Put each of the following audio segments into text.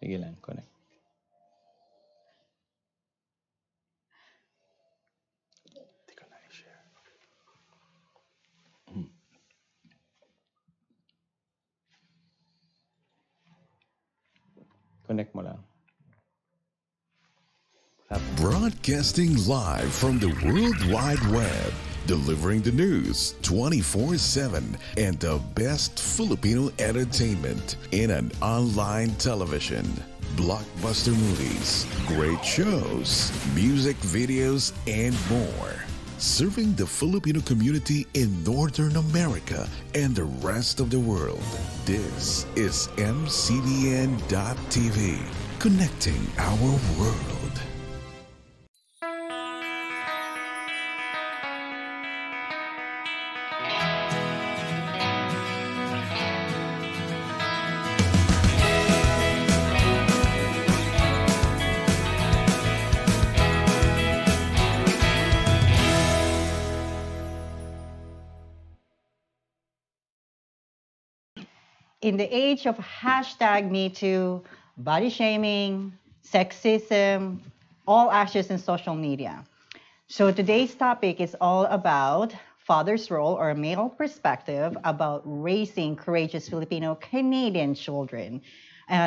Sige lang, connect. Hindi ko na i-share. Connect mo lang. Broadcasting live from the World Wide Web, delivering the news 24/7 and the best Filipino entertainment in an online television. Blockbuster movies, great shows, music videos, and more. Serving the Filipino community in Northern America and the rest of the world. This is MCBN.TV, connecting our world. In the age of hashtag #MeToo, body shaming, sexism, all actions in social media. So today's topic is all about father's role or male perspective about raising courageous Filipino Canadian children.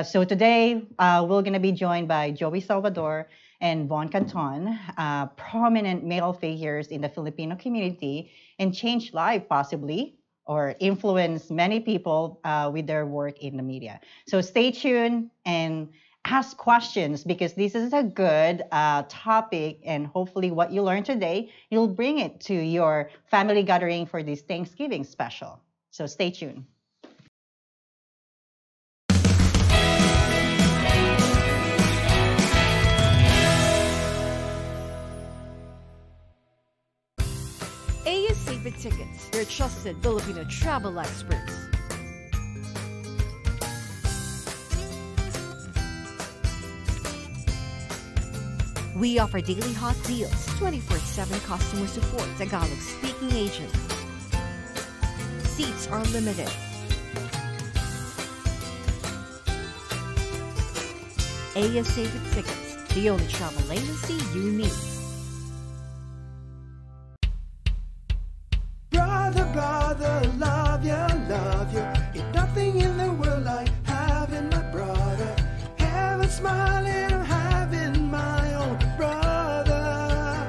So today we're going to be joined by Joey Salvador and Von Canton, prominent male figures in the Filipino community and change life possibly or influence many people with their work in the media. So stay tuned and ask questions because this is a good topic and hopefully what you learn today, you'll bring it to your family gathering for this Thanksgiving special. So stay tuned. Favorite Tickets, your trusted Filipino travel experts. We offer daily hot deals, 24/7 customer support, Tagalog-speaking agent. Seats are limited. Favorite Tickets, the only travel agency you need. Brother, love you. Ain't nothing in the world like having my brother. Heaven smiling, I'm having my own brother.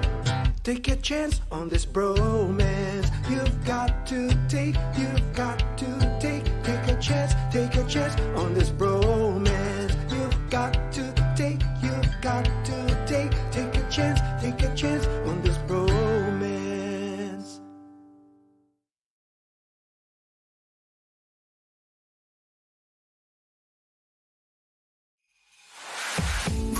Take a chance on this bromance. You've got to take a chance on this bromance. You've got to take a chance on this bromance.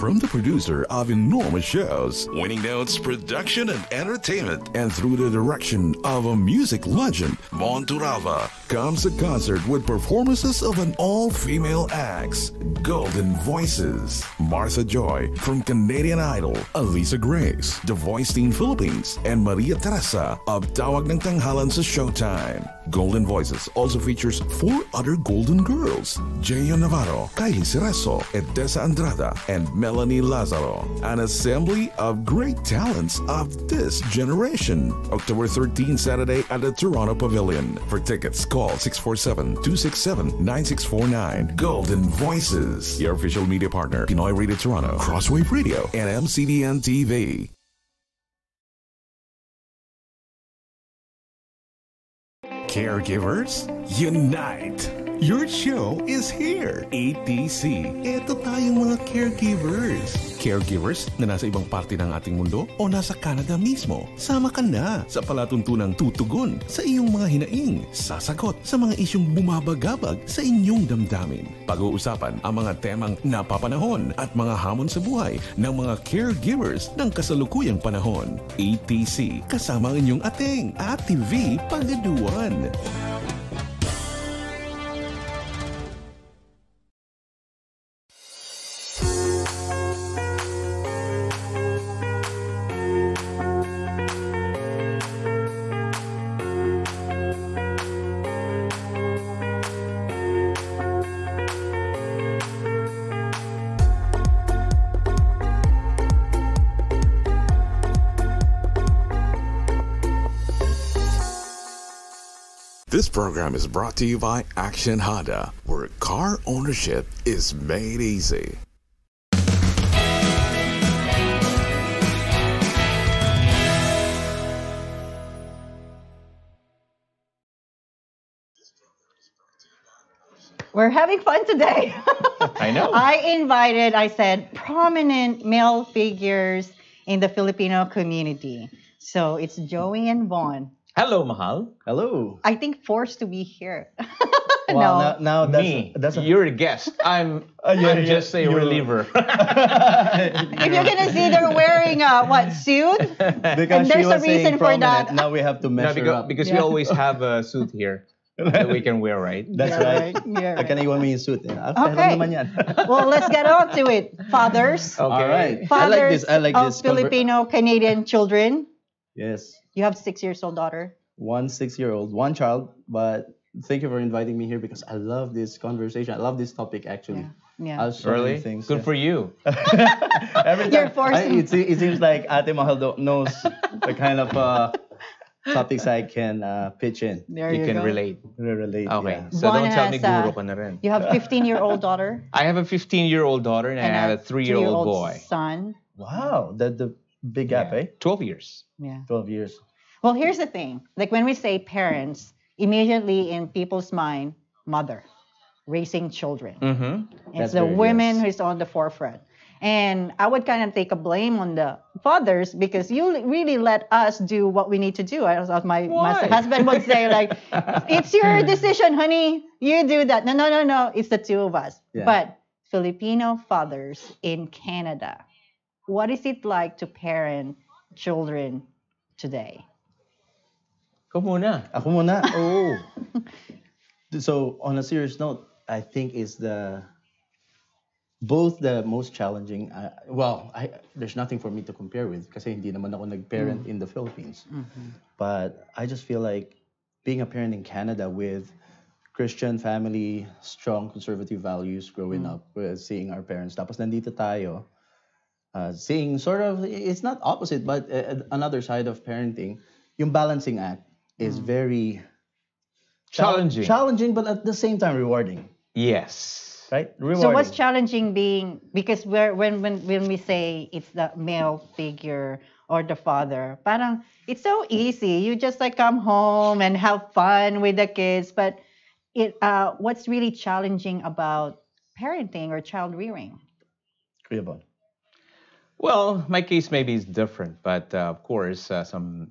From the producer of enormous shows, Winning Notes Production and Entertainment, and through the direction of a music legend, Monturava, comes a concert with performances of an all-female acts, Golden Voices, Martha Joy from Canadian Idol, Alisa Grace, The Voice Team Philippines, and Maria Teresa of Tawag ng Tanghalan sa Showtime. Golden Voices also features 4 other Golden Girls, Jaya Navarro, Kylie Cerezo, Edessa Andrada, and Melanie Lazaro, an assembly of great talents of this generation. October 13, Saturday at the Toronto Pavilion. For tickets, call 647-267-9649. Golden Voices, your official media partner, Pinoy Radio Toronto, Crosswave Radio, and MCBN TV. Caregivers, unite! Your show is here. ATC. Ito tayong mga caregivers. Caregivers na nasa ibang parte ng ating mundo o nasa Canada mismo. Sama ka na sa palatuntunang tutugon sa iyong mga hinaing. Sasagot sa mga isyong bumabagabag sa inyong damdamin. Pag-uusapan ang mga temang napapanahon at mga hamon sa buhay ng mga caregivers ng kasalukuyang panahon. ATC. Kasama ang inyong ating Ate V Pagaduan. This program is brought to you by Action Honda, where car ownership is made easy. We're having fun today. I know. I said, prominent male figures in the Filipino community. So it's Joey and Vaughn. Hello, Mahal. Hello. I think forced to be here. Well, no. now Me. You're a guest. I'm just a you're- reliever. If you're gonna see, they're wearing a suit, Because and she there's a was saying reason for prominent, that. now we have to No, measure up. because we Yeah. always have a suit here that we can wear, right? That's Yeah, right. right. Yeah, I can right. iwan mo yung suit. Eh. Okay. Naman yan. Well, let's get on to it. Fathers, Okay. All right. fathers I like of this. Filipino Canadian children. Yes. You have 6-year-old daughter. 1 6-year-old, one child. But thank you for inviting me here because I love this conversation. I love this topic actually. Yeah. I have so many Really? things. Good for you. Every You're time, forcing- it seems like Ate Mahal knows the kind of topics I can pitch in. There You you can go. relate. Relate. Okay. Yeah. So Vaughn don't tell me has, guro ka na rin. You have 15-year-old daughter I have a 15-year-old daughter and I have a 3-year-old boy. son. Wow, the big gap, eh? 12 years. Yeah. 12 years. Well, here's the thing. Like when we say parents, immediately in people's mind, mother, raising children. Mm-hmm. It's That's the very- women yes. who's on the forefront. And I would kind of take a blame on the fathers because you really let us do what we need to do. As my Why? husband would say, like, it's your decision, honey. You do that. No. It's the two of us. Yeah. But Filipino fathers in Canada, what is it like to parent children today? Ikaw muna. Ako muna. Oh. So on a serious note, I think is both the most challenging. There's nothing for me to compare with kasi hindi naman ako nag-parent in the Philippines. But I just feel like being a parent in Canada with Christian family, strong conservative values growing up, seeing our parents. Tapos nandito tayo, seeing sort of, it's not opposite, but another side of parenting. Yung balancing act is very Challenging. challenging, but at the same time rewarding. Yes. Right? Rewarding. So what's challenging being, because when we say it's the male figure or the father, parang it's so easy. You just like come home and have fun with the kids, but what's really challenging about parenting or child rearing? Kuya Bon? Well, my case maybe is different, but of course, some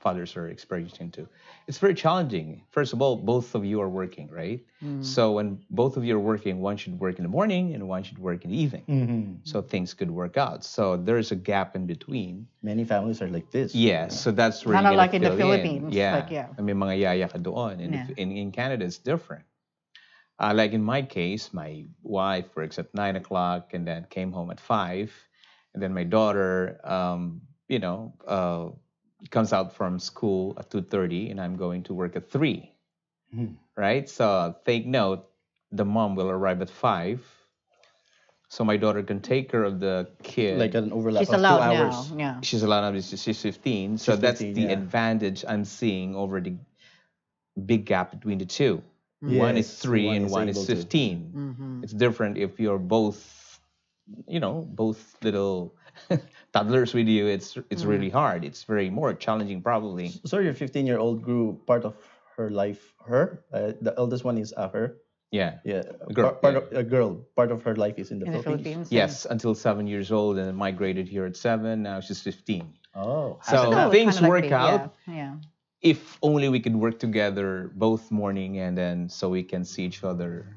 fathers are experiencing too. It's very challenging. First of all, both of you are working, right? So when both of you are working, one should work in the morning and one should work in the evening. So things could work out. So there's a gap in between. Many families are like this. Yes, so that's where Kinda you're like gonna in the fill Philippines, Yeah, like, yeah. I mean, mga yaya ka doon. Yeah. In Canada, it's different. Like in my case, my wife works at 9 o'clock and then came home at 5. And then my daughter, comes out from school at 2:30, and I'm going to work at 3. Right? So take note, the mom will arrive at 5. So my daughter can take care of the kid. Like an overlap She's of 2 allowed hours. now. Yeah. She's allowed now, she's 15. So She's that's 15, the yeah. advantage I'm seeing over the big gap between the two. One is Yes, 3 one and is one is able to. 15. It's different if you're both little toddlers with you. It's really hard. It's very more challenging probably. So your 15-year-old grew part of her life. The eldest one is her. Yeah. Yeah, girl, part of a girl. Part of her life is in the In the Philippines. Philippines. Yes, until 7 years old, and then migrated here at 7. Now she's 15. Oh, So Still things kinda like work the- out. Yeah. If only we could work together both morning and then so we can see each other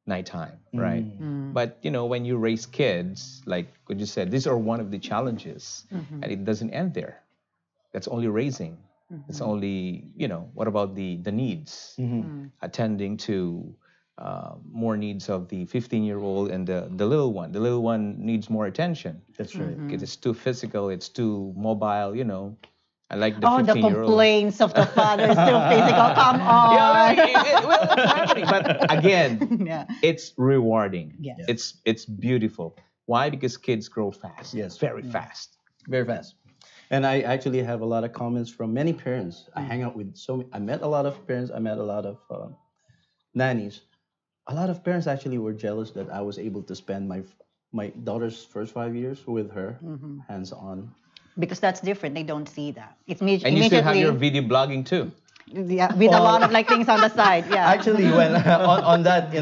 nighttime, right? But when you raise kids, like what you said, these are one of the challenges, and it doesn't end there. That's only raising. It's only what about the needs, attending to more needs of the 15-year-old and the little one. The little one needs more attention. That's right. It's too physical. It's too mobile. I like the Oh, the 15-year-old. complaints of the fathers to physical. Come on. Well, it's happening, but again, Yeah. it's rewarding. Yes. It's beautiful. Why? Because kids grow fast. Yes. Very fast. Very fast. And I actually have a lot of comments from many parents. I hang out with I met a lot of parents. I met a lot of nannies. A lot of parents actually were jealous that I was able to spend my daughter's first 5 years with her, hands on. Because that's different. They don't see that. It's And you still have your video blogging too. Yeah, with a lot of like things on the side. Yeah. Actually, when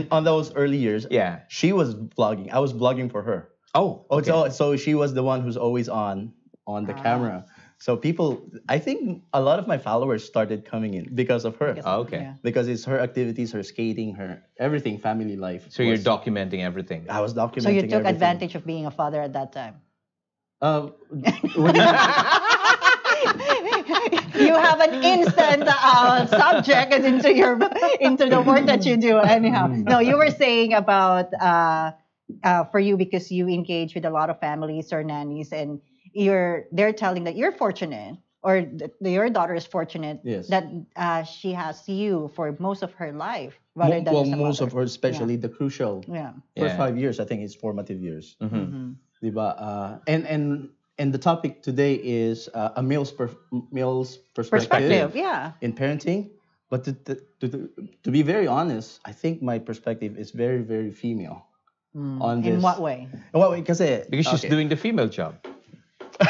on those early years, Yeah. she was vlogging. I was vlogging for her. Oh, okay. So she was the one who's always on the camera. So I think a lot of my followers started coming in because of her. Oh, okay. Yeah. Because it's her activities, her skating, her everything, family life. So you're documenting everything. I was documenting. So you took everything. advantage of being a father at that time. You have an instant subject into the work that you do. Anyhow, no, you were saying about for you because you engage with a lot of families or nannies, and they're telling that you're fortunate, or your daughter is fortunate that she has you for most of her life, rather than as a most mother. of her, especially the crucial first 5 years. I think it's formative years. Diba? And the topic today is a male's perspective in parenting. But to be very honest, I think my perspective is very, very female on this. In what way? In what way? Kasi, Because she's doing the female job. Okay,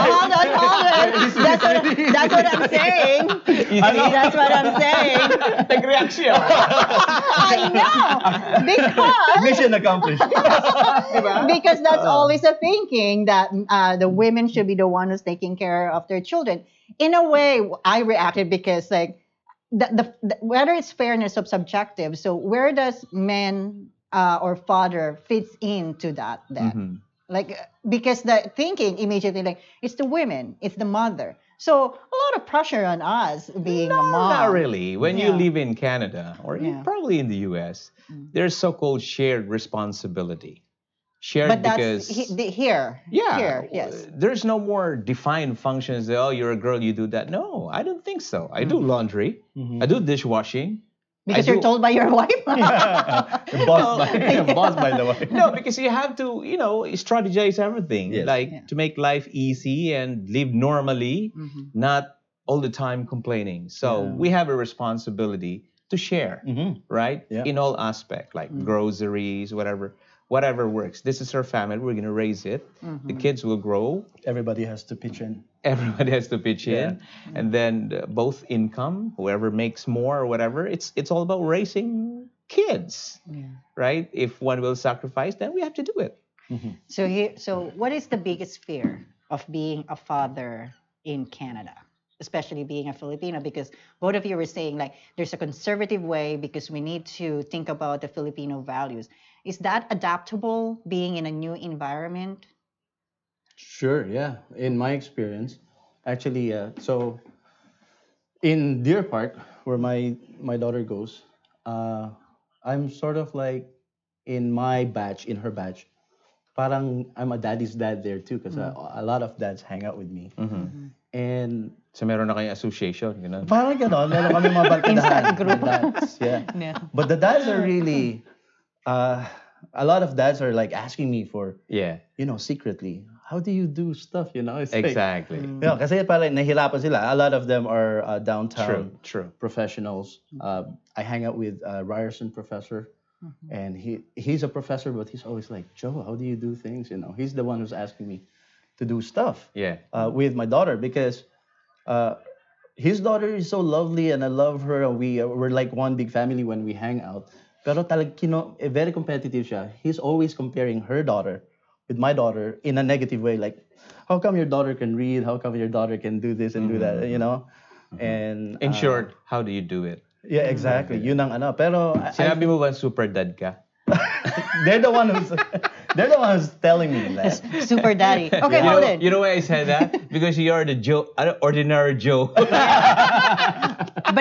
hold on. That's what I'm saying. That's what I'm saying. Nag-reaction. I know. Because mission accomplished. because that's always a thinking that the women should be the one who's taking care of their children. In a way, I reacted because like the whether it's fairness or subjective. So where does men or father fits into that then? Like, because the thinking immediately, like, it's the women, it's the mother. So a lot of pressure on us being a mom. Not really. When you live in Canada or probably in the US, there's so-called shared responsibility. Shared But that's because here. Here, yes. There's no more defined functions that, oh, you're a girl, you do that. No, I don't think so. I do laundry. I do dishwashing. Because you're told by your wife. Boss by the way. No, because you have to, strategize everything. Yes. To make life easy and live normally, not all the time complaining. So we have a responsibility to share, right? Yeah. In all aspects, like groceries, whatever works. This is our family. We're going to raise it. The kids will grow. Everybody has to pitch in. Everybody has to pitch in. And then both income, whoever makes more or whatever, it's all about raising kids, right? If one will sacrifice, then we have to do it. So what is the biggest fear of being a father in Canada, especially being a Filipino? Because both of you were saying like there's a conservative way because we need to think about the Filipino values. Is that adaptable being in a new environment? Sure, yeah. In my experience, actually, so in Deer Park, where my daughter goes, I'm sort of like in her batch. Parang I'm a daddy's dad there too, because a lot of dads hang out with me. And So meron na kayong association, gano'n. parang gano'n, meron kami mga barkadahan. Inside group. Dads, But the dads are really, a lot of dads are like asking me for, secretly, how do you do stuff, It's like, Exactly. kasi parang nahirapan sila. A lot of them are downtown True. professionals. I hang out with Ryerson professor, and he's a professor, but he's always like, Joe, how do you do things? He's the one who's asking me to do stuff with my daughter because his daughter is so lovely and I love her, and we're like one big family when we hang out. Pero very competitive siya. He's always comparing her daughter with my daughter in a negative way. Like, how come your daughter can read? How come your daughter can do this and do that? And In short, how do you do it? yeah, exactly. Yun ang ano. Pero Sinabi mo ba super dad ka? they're the one who's telling me that. Super daddy. Okay, hold it. You know why I said that? Because you are the Joe, ordinary Joe. But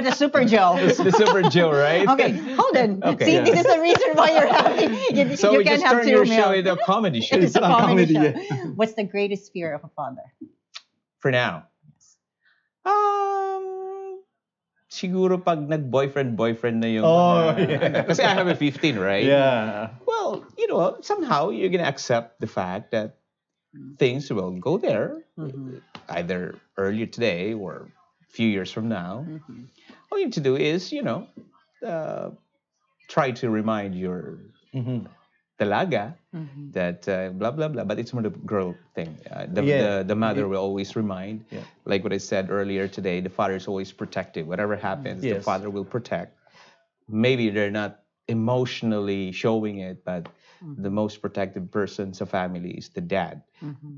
the super Joe. The super Joe, right? Okay, hold on. Okay, See, yeah. this is the reason why you're happy. So you we can't just have turn two your meals. show into a comedy show. It's a comedy show. Yeah. What's the greatest fear of a father? For now. Siguro pag nag-boyfriend na yung... Kasi I have a 15, right? Yeah. Well, somehow you're gonna accept the fact that things, well, go there, either earlier today or a few years from now. All you need to do is, uh, try to remind your talaga that blah blah blah, but it's more the girl thing. The mother will always remind, like what I said earlier today. The father is always protective. Whatever happens, the father will protect. Maybe they're not emotionally showing it, but the most protective person sa family is the dad.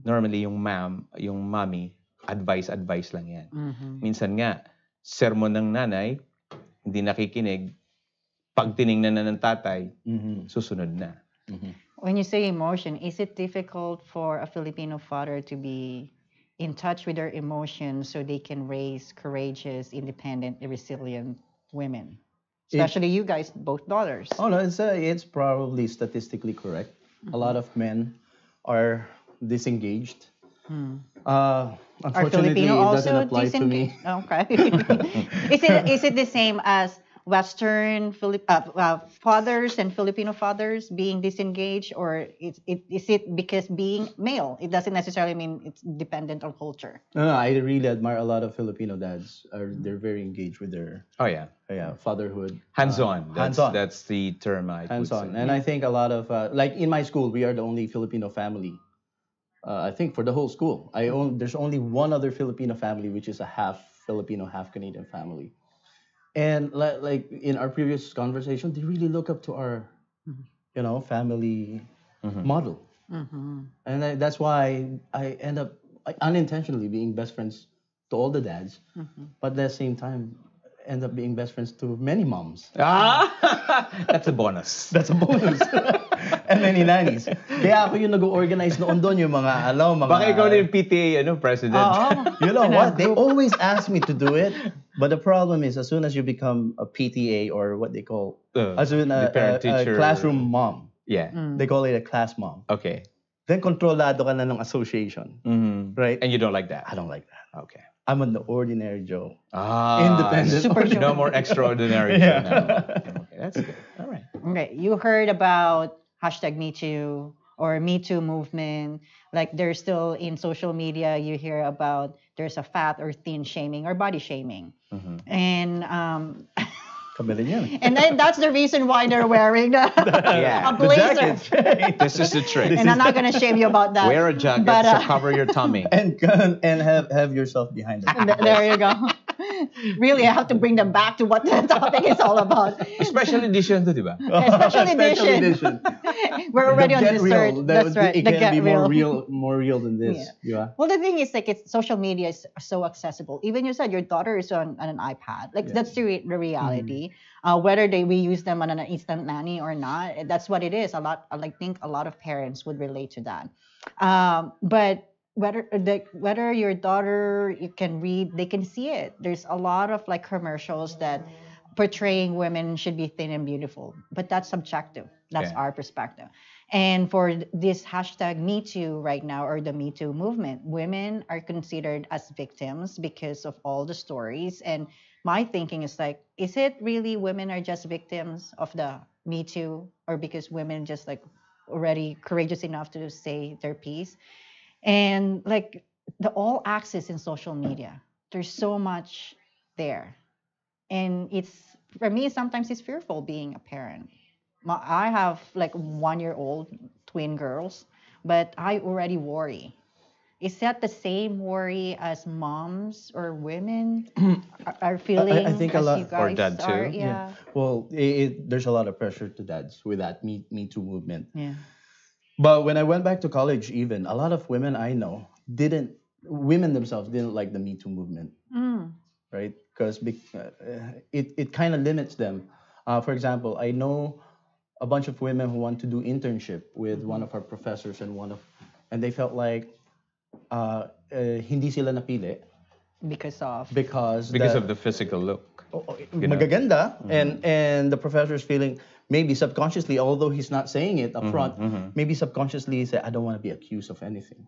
Normally, yung mommy, advice lang yan. Minsan nga, sermon ng nanay, hindi nakikinig. Pag tiningnan na ng tatay, susunod na. When you say emotion, is it difficult for a Filipino father to be in touch with their emotions so they can raise courageous, independent, resilient women? Especially you guys, both daughters. Oh no, it's probably statistically correct. A lot of men are disengaged. Are Unfortunately, Filipino it also doesn't apply to me. Okay. Is it the same as Western fathers and Filipino fathers being disengaged, or is it because being male? It doesn't necessarily mean it's dependent on culture. No, I really admire a lot of Filipino dads. They're very engaged with their fatherhood. Hands-on. Hands-on. That's the term I would say. Hands-on. And I think a lot of like in my school, we are the only Filipino family. I think for the whole school, there's only one other Filipino family, which is a half Filipino, half Canadian family. And like in our previous conversation, they really look up to our, family model. And that's why I end up unintentionally being best friends to all the dads, but at the same time, end up being best friends to many moms. That's a bonus. That's a bonus. And many nannies. Kaya ako yung nag-organize noon doon yung mga, Baka ikaw na yung PTA, president. You know what? They always ask me to do it. But the problem is, as soon as you become a PTA or what they call, as soon a classroom mom. Yeah. They call it a class mom. Okay. Then kontrolado ka na ng association. Right? And you don't like that? I don't like that. Okay. I'm an ordinary Joe. Independent. Super Joe. No more extraordinary. Yeah. Okay, that's good. All right. Okay, you heard about #MeToo or Me Too movement. Like there's still in social media, you hear about there's a fat or thin shaming or body shaming. And and then that's the reason why they're wearing a blazer. This is the trick. And I'm not gonna shame you about that. Wear a jacket to cover your tummy. And have yourself behind it. There you go. Really, I have to bring them back to what the topic is all about. Special edition to, di ba? Special edition. We're already on dessert. That's right. It can be more real than this. Yeah. Well, the thing is, like, social media is so accessible. Even you said your daughter is on an iPad. Like, that's the reality. Whether we use them on an instant nanny or not, that's what it is. I think a lot of parents would relate to that. But whether your daughter you can read, they can see it. There's a lot of like commercials that portraying women should be thin and beautiful, but that's subjective. That's our perspective. And for this #MeToo right now, or the Me Too movement, women are considered as victims because of all the stories. And my thinking is like, is it really women are just victims of the Me Too, or because women just like already courageous enough to say their piece? And like the all access in social media, there's so much there. And it's, for me, sometimes it's fearful being a parent. I have like 1-year-old twin girls, but I already worry. Is that the same worry as moms or women are feeling? I think as a lot, you guys or dad too. are? Yeah. Well, there's a lot of pressure to dads with that Me Too movement. Yeah. But when I went back to college, even a lot of women I know women themselves didn't like the Me Too movement, right? Because it kind of limits them. For example, I know a bunch of women who want to do internship with one of our professors, and they felt like hindi sila napili Because of the physical look. Magaganda, and the professor is feeling, maybe subconsciously, although he's not saying it up front, maybe subconsciously he said, I don't want to be accused of anything.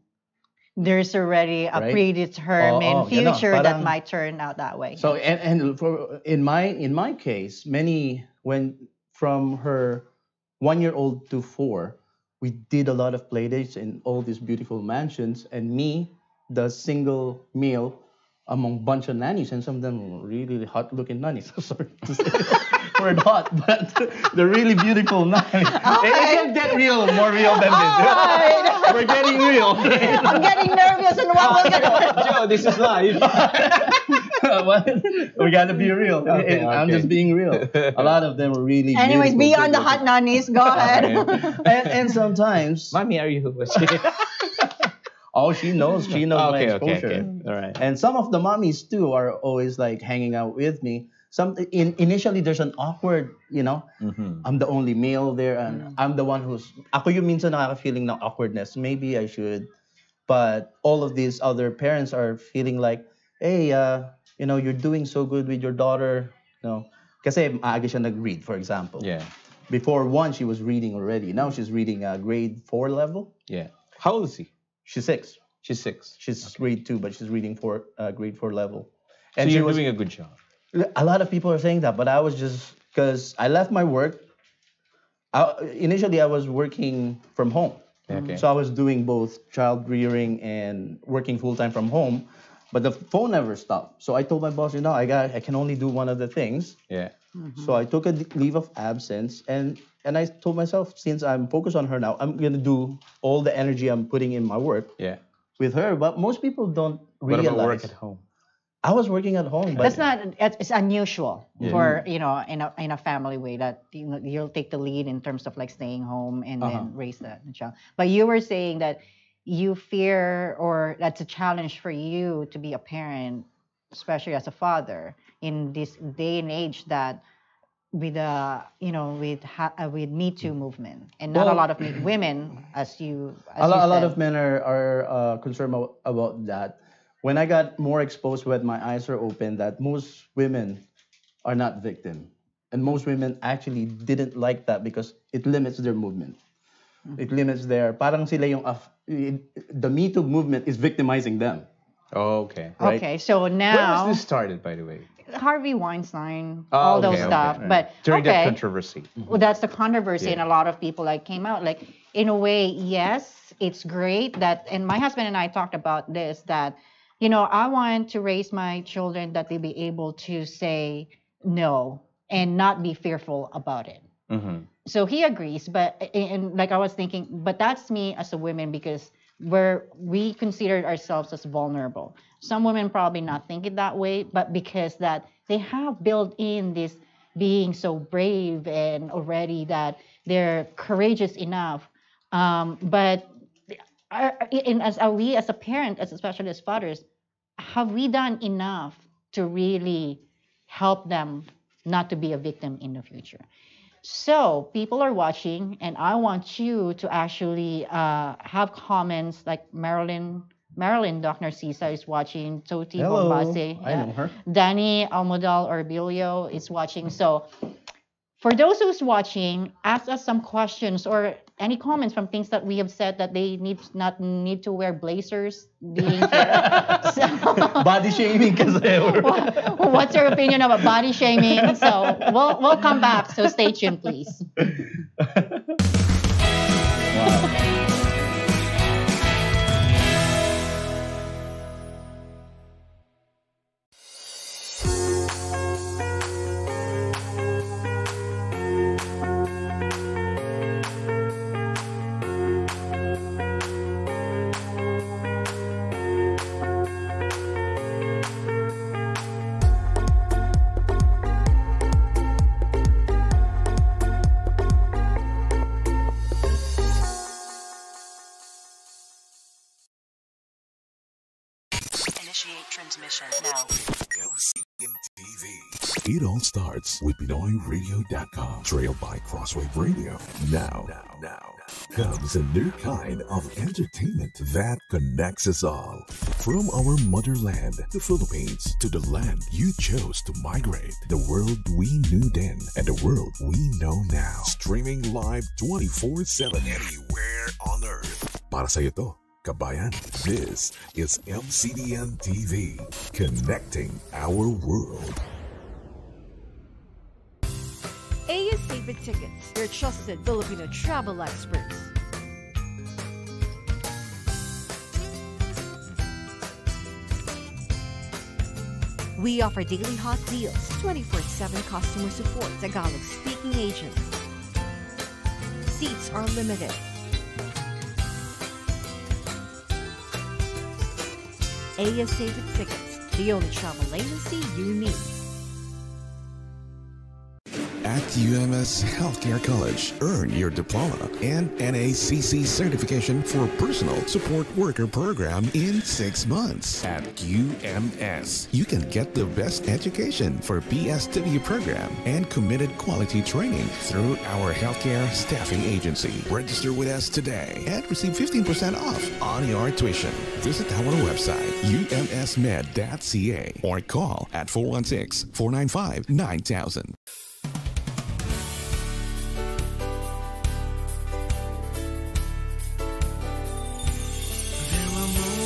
There's already a predetermined future that might turn out that way. So and in my case, from her 1-year-old to 4, we did a lot of play dates in all these beautiful mansions, and me, the single male among bunch of nannies, and some of them were really hot-looking nannies. Sorry to say word hot, but they're really beautiful nannies. It can get more real than this. Right. We're getting real. I'm getting nervous and what we're gonna. Joe, this is live. We gotta be real. Okay, I'm okay. just being real. A lot of them were really Anyways, beautiful, beyond the hot nannies, go ahead. and sometimes, Mommy, are you? oh, she knows my Okay, exposure. okay. All right. And some of the mommies too are always like hanging out with me. Initially there's an awkward, I'm the only male there, and I'm the one who's ako yung minsan nakaka-feeling ng awkwardness. Maybe I should, but all of these other parents are feeling like, hey, you're doing so good with your daughter, kasi maaga siya nag-read, for example. Yeah. Before 1, she was reading already. Now she's reading grade 4 level. Yeah. How old is he? She's 6. She's 6. She's grade 2, but she's reading grade 4 level. And so you're doing a good job. A lot of people are saying that, but I was just, because I left my work. Initially, I was working from home. Okay. So I was doing both child rearing and working full-time from home, but the phone never stopped. So I told my boss, I can only do one of the things. Yeah. So I took a leave of absence, and I told myself, since I'm focused on her now, I'm going to do all the energy I'm putting in my work with her. But most people don't realize. What about work at home? I was working at home. But It's unusual for, in a family way that you'll take the lead in terms of like staying home and then raise the child. But you were saying that you fear, or that's a challenge for you to be a parent, especially as a father in this day and age that with with Me Too movement, and not a lot of women, a lot of men are concerned about that. When I got more exposed, when my eyes are open, that most women are not victim, and most women actually didn't like that because it limits their movement. It limits their parang sila yung the Me Too movement is victimizing them. Oh, okay. Right? Okay, so now When was this started, by the way? Harvey Weinstein, all those stuff. Right. But During that controversy. Well, that's the controversy, and a lot of people came out. Like, in a way, yes, it's great that, and my husband and I talked about this, that, I want to raise my children that they be able to say no and not be fearful about it. Mm-hmm. So he agrees, and like I was thinking, but that's me as a woman, because we consider ourselves as vulnerable. Some women probably not think it that way, but because that they have built in this being so brave and already that they're courageous enough. But as a parent, especially as fathers, have we done enough to really help them not to be a victim in the future? So people are watching, and I want you to actually have comments like Marilyn Doc Narcisa is watching, Toti Hello. Bombase, I know her. Danny Almodal Orbilio is watching. So for those who's watching, ask us some questions or any comments from things that we have said that they not need to wear blazers. Body shaming kasi. What's your opinion about body shaming? So we'll come back. So stay tuned, please. Wow. Initiate transmission now. MCBN TV. It all starts with BinoyRadio.com, trailed by Crosswave Radio. Now comes a new kind of entertainment that connects us all. From our motherland, the Philippines, to the land you chose to migrate, the world we knew then and the world we know now. Streaming live 24/7 anywhere on earth. Para sa ito, kabayan, this is MCBN TV, connecting our world. AS Favorite Tickets, your trusted Filipino travel experts. We offer daily hot deals, 24/7 customer support, Tagalog-speaking agents. Seats are limited. ASA with tickets, the only travel agency you need. At UMS Healthcare College, earn your diploma and NACC certification for personal support worker program in 6 months. At UMS, you can get the best education for PSW program and committed quality training through our healthcare staffing agency. Register with us today and receive 15% off on your tuition. Visit our website, umsmed.ca, or call at 416-495-9000.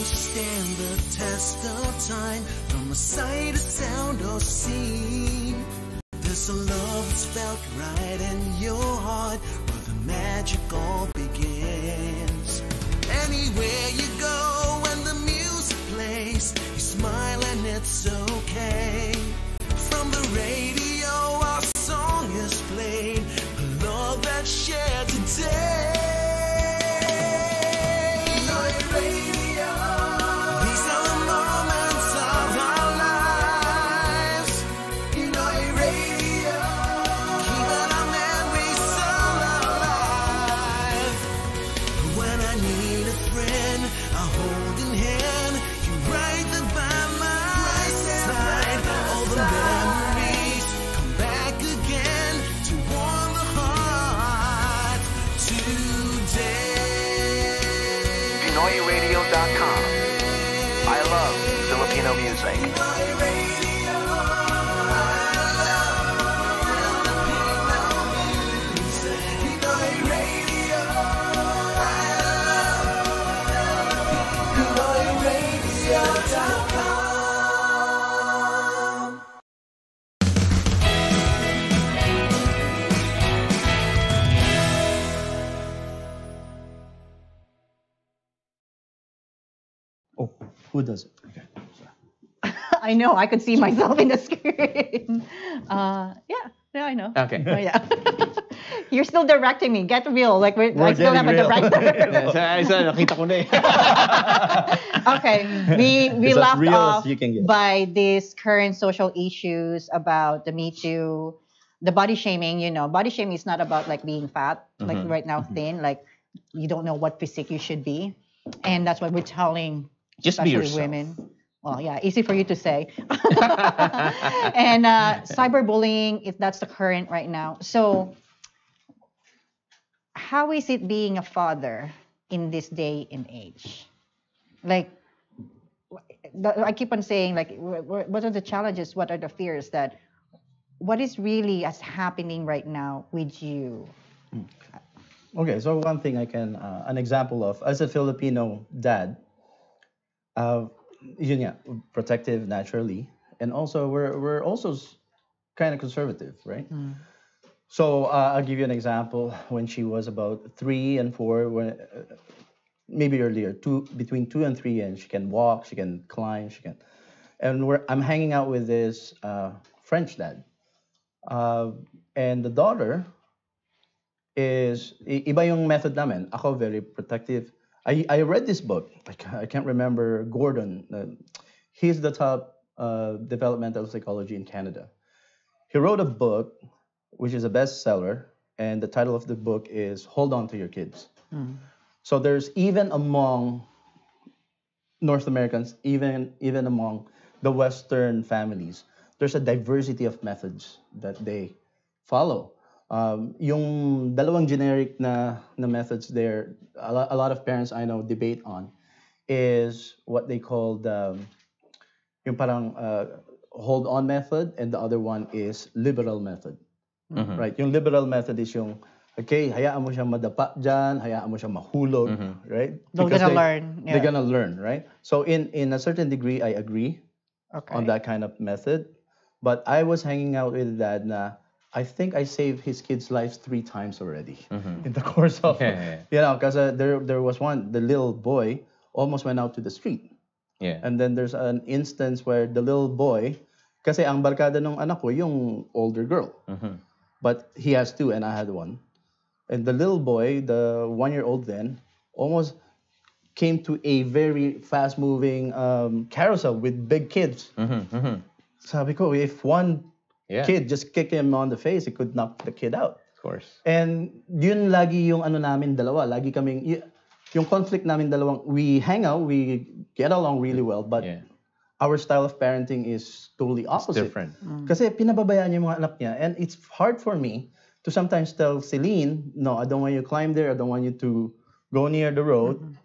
Stand the test of time, from a sight, a sound, or scene. There's a love that's felt right in your heart, where the magic all begins. Anywhere you go when the music plays, you smile and it's okay. From the radio, our song is played, a love that's shared today. PinoyRadio.com. I love Filipino music. Oh, who does it? Okay. I know, I could see myself in the screen. Yeah, I know. Okay. Oh, yeah. You're still directing me. Get real. Like I still have a getting real. director. Nakita ko na eh. Okay, we It's as left real as off you can get. by these current social issues about the Me Too, the body shaming. You know, body shaming is not about like being fat, like right now thin, like you don't know what physique you should be, and that's what we're telling, Just be especially yourself. women. Well, yeah, easy for you to say. And cyberbullying, if that's the current right now. So, how is it being a father in this day and age? Like, I keep on saying, like, what are the challenges? What are the fears? That what is really as happening right now with you? Okay, so one thing I can, an example of, as a Filipino dad, yun nga, protective naturally, and also we're also kind of conservative, right? So I'll give you an example. When she was about 3 and 4, when maybe earlier, between 2 and 3, and she can walk, she can climb, and I'm hanging out with this French dad, and the daughter is iba yung method namin. Ako very protective. I read this book. I can't remember Gordon. He's the top developmental psychology in Canada. He wrote a book, which is a bestseller, and the title of the book is "Hold On to Your Kids." So there's even among North Americans, even among the Western families, there's a diversity of methods that they follow. Yung dalawang generic na methods there, a lot of parents I know debate on, is what they call the yung parang hold on method, and the other one is liberal method. Right? Yung liberal method is yung, okay, hayaan mo siyang madapa dyan, hayaan mo siyang mahulog, right? They're Because gonna learn. Yeah. They're gonna learn, right? So in a certain degree, I agree on Okay. that kind of method. But I was hanging out with dad na I think I saved his kids' lives 3 times already in the course of, you know, because there was one, the little boy almost went out to the street. Yeah. And then there's an instance where the little boy Kasi ang barkada ng anak ko, yung older girl. But he has two and I had one. And the little boy, the 1-year-old then, almost came to a very fast-moving carousel with big kids. Sabi ko, if one kid just kicked him on the face, it could knock the kid out. Of course. And yun lagi yung ano namin dalawa. Lagi kaming, yung conflict namin dalawang, we hang out, we get along really well, but our style of parenting is totally opposite. It's different. Kasi pinababayaan niya yung mga anak niya. And it's hard for me to sometimes tell Celine, no, I don't want you to climb there. I don't want you to go near the road.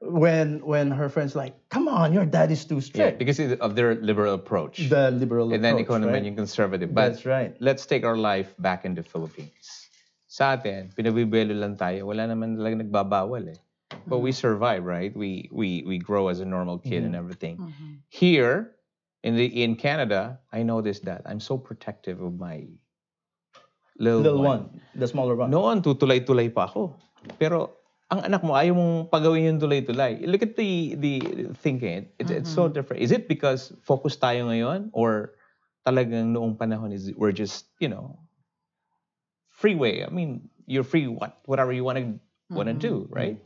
When her friends like, come on, your dad is too strict. Because of their liberal approach. The liberal and approach, then ikaw naman yung conservative. But that's right. Let's take our life back in the Philippines. Sa atin, pinabibelo lang tayo. Wala naman talaga nagbabawal eh. But we survive, right? We grow as a normal kid and everything. Here, in Canada, I noticed that I'm so protective of my little one. The smaller one. Noon, tutulay-tulay pa ako. Pero ang anak mo, ayaw mong pagawin yung tulay-tulay. Look at the thinking. It's so different. Is it because focus tayo ngayon? Or talagang noong panahon we're just, freeway. I mean, you're free, whatever you want to do, right?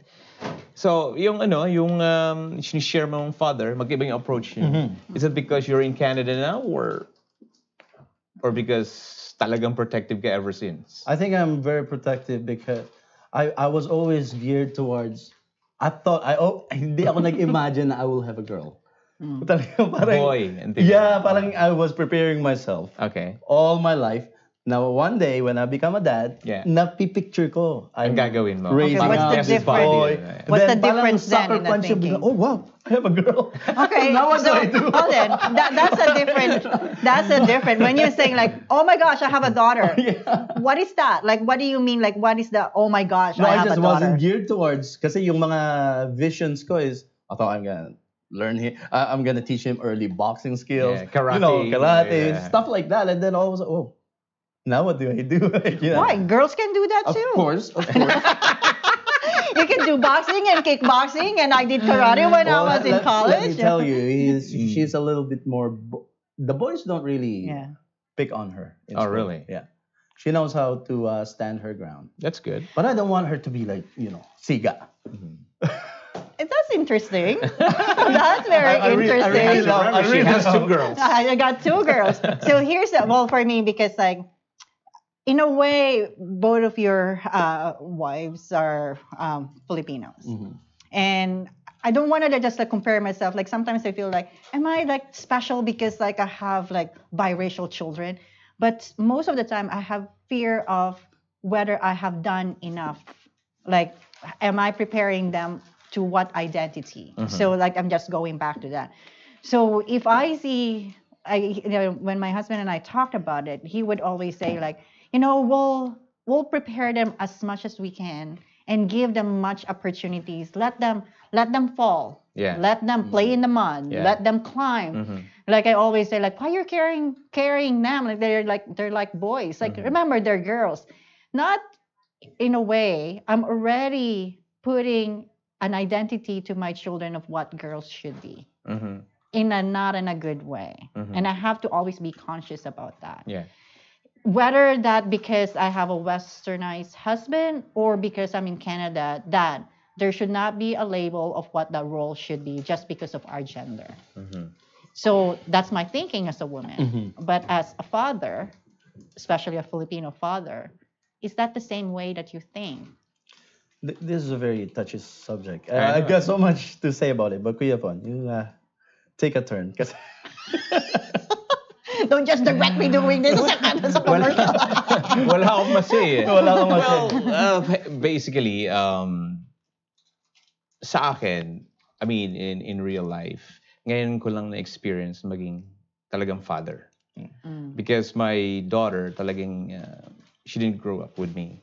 So, yung sinishare mo ng father, mag-iba yung approach niyo. Is it because you're in Canada now or because talagang protective ka ever since? I think I'm very protective because I was always geared towards, hindi ako nag-imagine na I will have a girl. Parang, boy. Parang I was preparing myself. Okay. All my life. Now, one day, when I become a dad, napipicture ko. Ang gagawin mo. Raising what's the difference? boy. What's the difference then in the punch yung thinking? bigla, oh, wow, I have a girl. Okay, Now what do so I do? hold on. That's a different. When you're saying like, oh my gosh, I have a daughter. What is that? Like, what do you mean? Like, what is the, oh my gosh, No, I have just a daughter? wasn't geared towards, kasi yung mga visions ko is, I thought I'm gonna learn him. I'm gonna teach him early boxing skills. Yeah, karate. Karate, stuff like that. And then all of a sudden, oh, now what do I do? Why? Girls can do that too. Of course. You can do boxing and kickboxing, and I did karate when I was in college. Let me tell you, she's a little bit more. The boys don't really pick on her. Oh, really? Yeah. She knows how to stand her ground. That's good. But I don't want her to be like, siga. That's interesting. That's very interesting. She has two girls. I got two girls. So here's for me, because like, in a way, both of your wives are Filipinos. And I don't want to just like compare myself. Like sometimes I feel like, am I like special because like I have like biracial children? But most of the time I have fear of whether I have done enough. Like, am I preparing them to what identity? So like I'm just going back to that. So if I see, when my husband and I talked about it, he would always say like, we'll prepare them as much as we can and give them much opportunities. Let them fall. Yeah. Let them play in the mud. Yeah. Let them climb. Like I always say, like, why you're carrying them? Like they're like boys. Like remember, they're girls. Not in a way. I'm already putting an identity to my children of what girls should be. Not in a good way. And I have to always be conscious about that. Yeah. Whether that because I have a westernized husband or because I'm in Canada, that there should not be a label of what the role should be just because of our gender. So that's my thinking as a woman. But as a father, especially a Filipino father, is that the same way that you think? This is a very touchy subject. I've got so much to say about it, but Kuya Pon, you take a turn. Don't just direct me doing this sa commercial. Wala akong masay eh. Well, basically, sa akin, I mean, in real life, ngayon ko lang na-experience maging talagang father. Because my daughter talagang, she didn't grow up with me.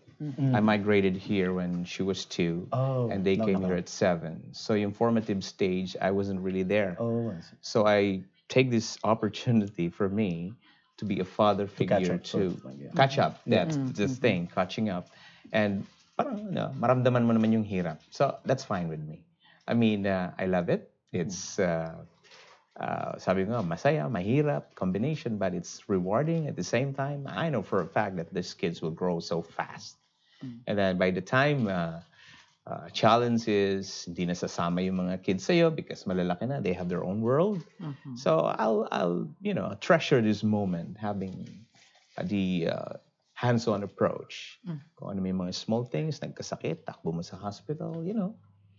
I migrated here when she was 2, and they came here at 7. So yung formative stage, I wasn't really there. I see. So I take this opportunity for me to be a father figure catch up. That's the thing, catching up. And parang maramdaman mo naman yung hirap. So that's fine with me. I mean, I love it. It's sabi ko nga, masaya, mahirap, combination, but it's rewarding at the same time. I know for a fact that these kids will grow so fast. And then by the time challenge is hindi nasasama yung mga kids sa'yo because malalaki na, they have their own world. So I'll treasure this moment, having the hands-on approach. Kung ano may mga small things, nagkasakit, takbo mo sa hospital,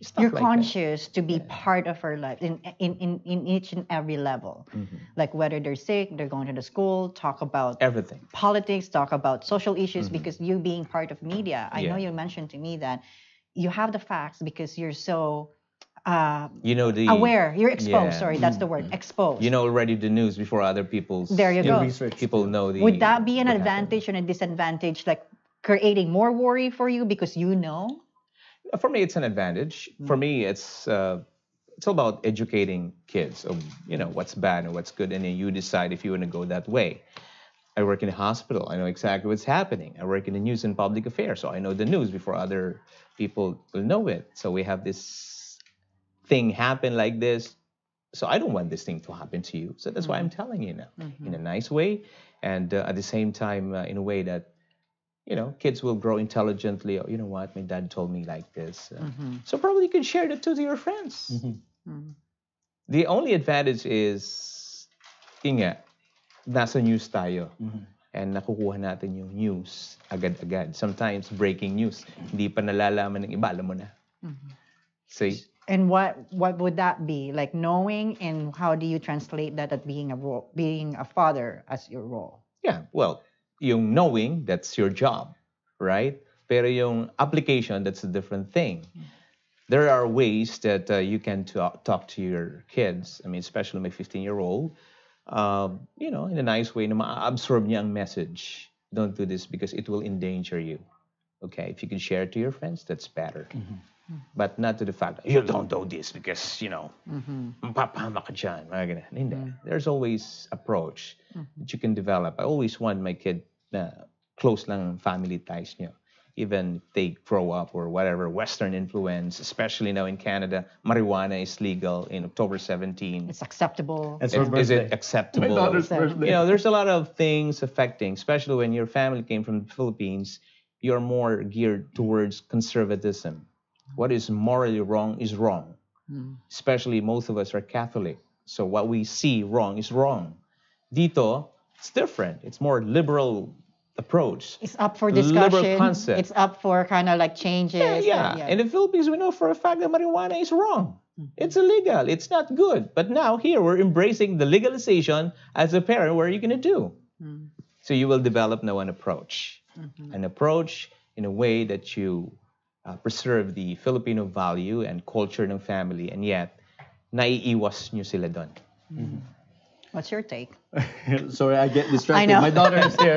stuff You're like conscious to be part of her life in each and every level. Like whether they're sick, they're going to the school, talk about everything. politics, talk about social issues, because you being part of media. I know Yeah. you mentioned to me that you have the facts because you're so aware. You're exposed. Yeah. Sorry, that's the word. Exposed. You know already the news before other people's There you go. Research. people know the. Would that be an what advantage and a disadvantage, like creating more worry for you because you know? For me, it's an advantage. For me, it's all about educating kids of what's bad and what's good, and then you decide if you want to go that way. I work in a hospital. I know exactly what's happening. I work in the news and public affairs, so I know the news before other people will know it. So we have this thing happen like this. So I don't want this thing to happen to you. So that's why I'm telling you now, in a nice way, and at the same time, in a way that kids will grow intelligently. Oh, you know what? My dad told me like this. So probably you can share that too to your friends. The only advantage is, nasa news tayo. And nakukuha natin yung news agad-agad. Sometimes breaking news, hindi pa nalalaman ng iba, alam mo na. See? And what would that be? Like knowing, and how do you translate that at being a father as your role? Yeah, well, yung knowing, that's your job, right? Pero yung application, that's a different thing. There are ways that you can talk to your kids. I mean, especially my 15-year-old, in a nice way, na ma-absorb niya ang message. Don't do this because it will endanger you. Okay, if you can share it to your friends, that's better. But not to the fact that you don't do this because, mapapama ka dyan. Mga ganun. Hindi. There's always approach that you can develop. I always want my kid na close lang ang family ties niyo. Even if they grow up or whatever, Western influence, especially now in Canada, marijuana is legal in October 17. It's acceptable. Is it acceptable? My daughter's birthday. There's a lot of things affecting, especially when your family came from the Philippines, you're more geared towards conservatism. What is morally wrong is wrong. Especially most of us are Catholic. So what we see wrong is wrong. Dito, it's different. It's more liberal approach. It's up for discussion. Liberal concept. It's up for kind of like changes. Yeah. In the Philippines, we know for a fact that marijuana is wrong. It's illegal. It's not good. But now here, we're embracing the legalization as a parent. What are you going to do? So you will develop now an approach. An approach in a way that you preserve the Filipino value and culture ng family, and yet, naiiwas nyo sila doon. What's your take? Sorry, I get distracted. I know. My daughter is here,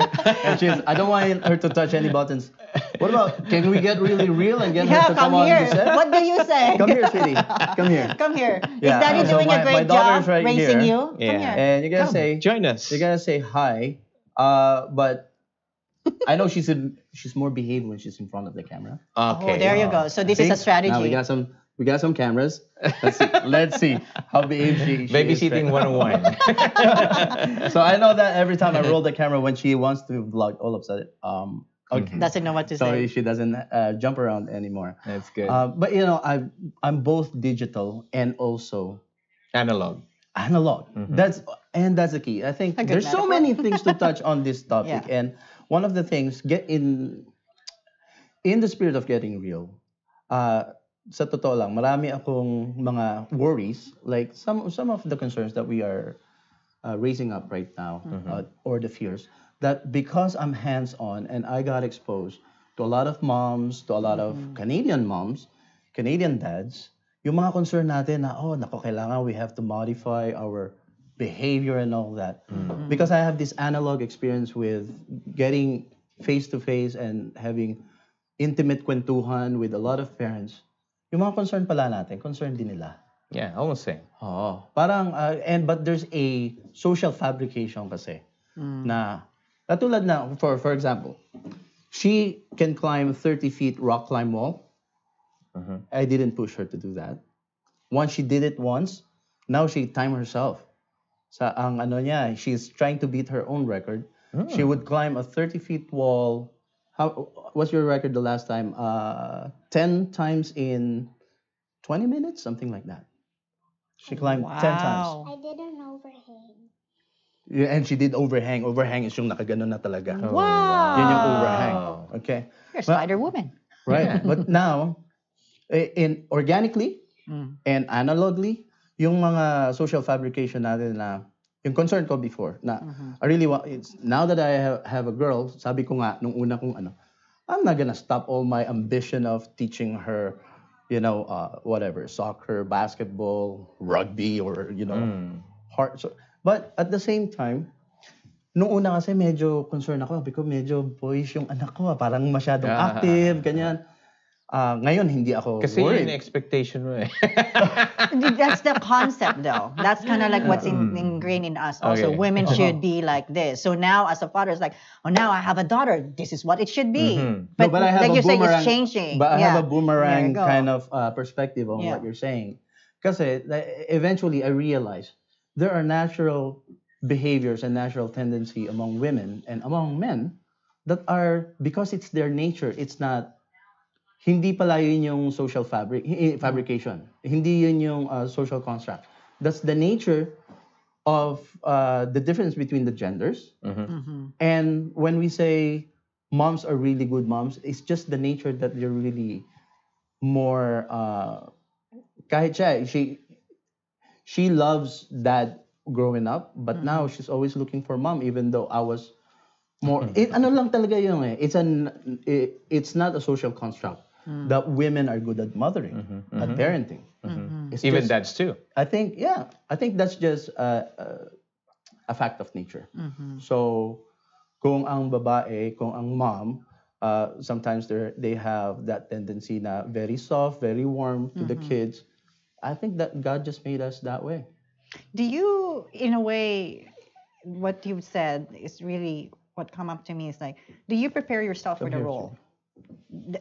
and I don't want her to touch any buttons. What about, can we get really real and get her to come on here. the set? What do you say? Come here, sweetie. Come here. Come here. Yeah, Is Daddy so doing a my great daughter job is right raising here. you? Yeah. Come here. And you're gonna say, Join us. you're gonna say hi, but I know she's more behaved when she's in front of the camera. Okay. Oh, there you go. So this is a strategy. Now we got some cameras. Let's see how behaved she is. Babysitting 101. So I know that every time I roll the camera when she wants to vlog, all of a sudden, okay. Doesn't know what to So say. she doesn't jump around anymore. That's good. But I'm both digital and also Analog. That's the key. I think A good there's so metaphor. many things to touch on this topic, Yeah. and one of the things, get in the spirit of getting real. Sa totoo lang, marami akong mga worries, like some of the concerns that we are raising up right now, or the fears, that because I'm hands-on and I got exposed to a lot of moms, to a lot of Canadian moms, Canadian dads, yung mga concern natin na, kailangan we have to modify our behavior and all that. Because I have this analog experience with getting face-to-face and having intimate kwentuhan with a lot of parents. Yung mga concern pala natin, concern din nila. Yeah, almost same. Parang, but there's a social fabrication kasi. Na, katulad na, for example, she can climb 30 feet rock climb wall. I didn't push her to do that. Once she did it once, Now she timed herself. Sa ang ano niya, she's trying to beat her own record. She would climb a 30-feet wall. What's your record the last time? 10 times in 20 minutes, something like that. She climbed 10 times. I did an overhang. Yeah, and she did overhang. Overhang is yung nakaganon na talaga. Wow. Yun yung overhang. Okay. You're Spider Woman. Right. But now, in organically and analogly, yung mga social fabrication natin na, yung concern ko before, na I really want, now that I have a girl, sabi ko nga, nung una kong ano, I'm not gonna stop all my ambition of teaching her, you know, whatever, soccer, basketball, rugby, or, you know, but at the same time, nung una kasi medyo concerned ako because medyo boyish yung anak ko, parang masyadong active, ganyan. Ngayon, hindi ako Kasi worried. yun yung expectation mo eh. That's the concept, though. That's kind of like what's ingrained in us. Also, Okay. women should be like this. So now, as a father, it's like, oh, now I have a daughter. This is what it should be. But I have like a you're saying, boomerang, it's changing. But I Yeah. have a boomerang There you go. kind of perspective on Yeah. what you're saying. Kasi eventually I realized there are natural behaviors and natural tendency among women and among men that are, because it's their nature, it's not, hindi pala yun yung social fabrication. Hindi yun yung social construct. That's the nature of the difference between the genders. And when we say moms are really good moms, it's just the nature that they're really more, kahit siya, she loves dad growing up, but now she's always looking for mom, even though I was more, ano lang talaga yun eh. It's not a social construct that women are good at mothering, at parenting. It's Even just- dads too. I think that's just a fact of nature. So, kung ang babae, kung ang mom, sometimes they have that tendency na very soft, very warm to the kids. I think that God just made us that way. Do you, in a way, what you've said is really what come up to me is like, do you prepare yourself for the role?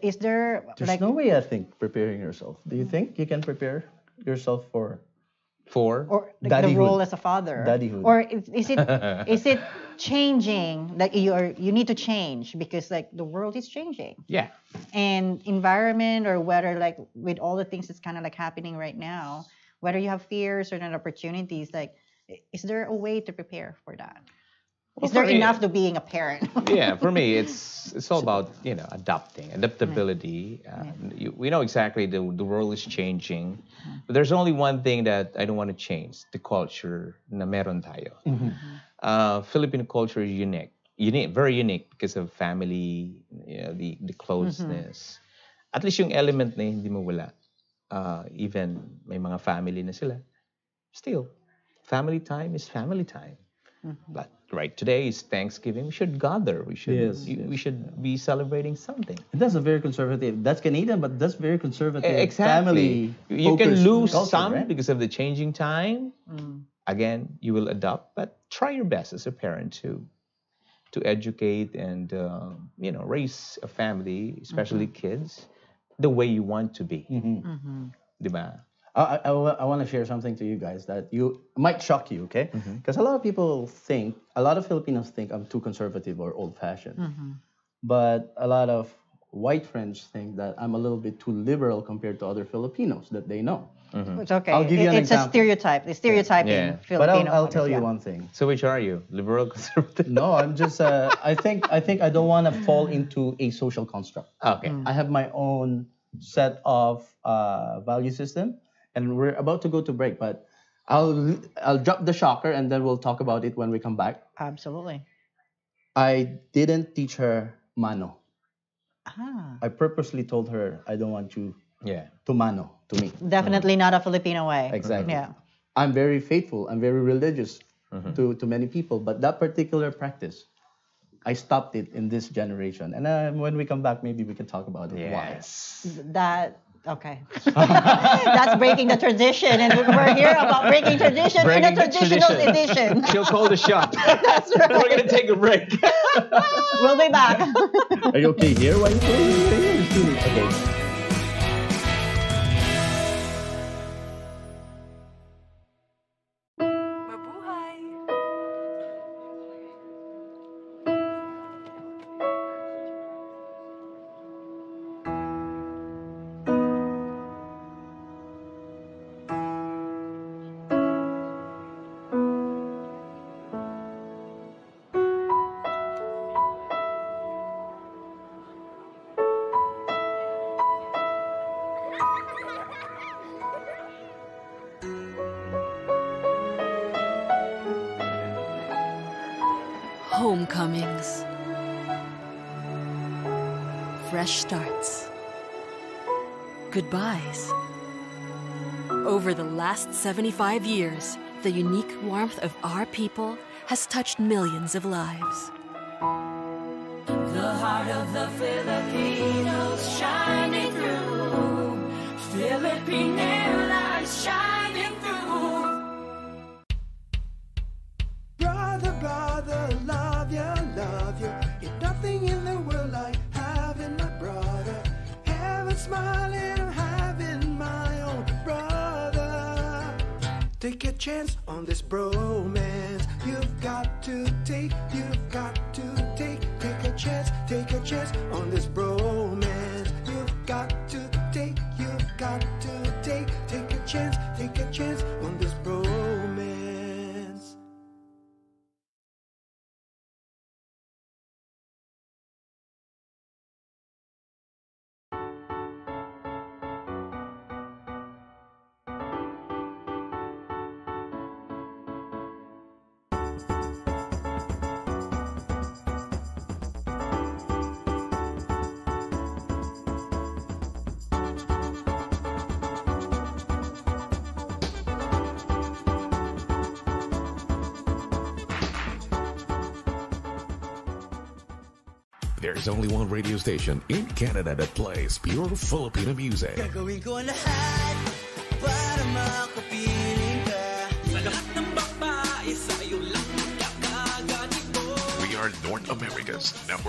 Is there There's like no way, I think, preparing yourself. Do you think you can prepare yourself for or like the daddyhood? role as a father, Daddyhood. or is it changing that you need to change because like the world is changing Yeah. and environment or whether like with all the things that's kind of like happening right now, whether you have fears or not opportunities, like is there a way to prepare for that? Well, Is there for me- enough to being a parent? Yeah, for me, it's all about adaptability. We know exactly the world is changing, but there's only one thing that I don't want to change: the culture na meron tayo. Filipino culture is unique, very unique because of family, the closeness. At least yung element na hindi mawala. Even may mga family na sila, still, family time is family time. But right today is Thanksgiving. We should gather. We should we should be celebrating something. That's a very conservative. That's Canadian, but that's very conservative. Exactly. Family. You can lose culture, some right? because of the changing time. Again, you will adopt, but try your best as a parent to educate and raise a family, especially kids, the way you want to be. Diba? I want to share something to you guys that you might shock you, okay? Because a lot of Filipinos think I'm too conservative or old-fashioned. But a lot of white friends think that I'm a little bit too liberal compared to other Filipinos that they know. It's okay. I'll give you an It's a example. stereotype. It's stereotyping Yeah. But Filipino. I'll tell you yeah. one thing. So which are you? Liberal, conservative? No, I'm just. I think I don't want to fall into a social construct. Okay. I have my own set of value system, and we're about to go to break. But I'll drop the shocker, and then we'll talk about it when we come back. Absolutely. I didn't teach her mano. Ah, I purposely told her I don't want you Yeah. to mano to me. definitely not a Filipino way. Exactly. Yeah. I'm very faithful. I'm very religious to many people, but that particular practice, I stopped it in this generation. And when we come back, maybe we can talk about it. Yes. That okay. That's breaking the tradition, and we're here about breaking tradition in a Breaking the traditional tradition. edition. She'll call the shot. That's right. We're gonna take a break. We'll be back. Are you okay here? Why are you here? Okay. Homecomings. Fresh starts. Goodbyes. Over the last 75 years, the unique warmth of our people has touched millions of lives. The heart of the Filipinos shining through. Philippine Airlines shining through. Brother, love you, love you. Ain't nothing in the world like having my brother. Heaven smiling, I'm having my own brother. Take a chance on this bromance. You've got to take, you've got to take. Take a chance on this bromance. You've got to take, you've got to take. Take a chance on this bromance. There's only one radio station in Canada that plays pure Filipino music. Gagawin ko ang lahat para makapiling ka. Sa lahat ng babae, sa'yo lang kakagatin ko. We are North America's #1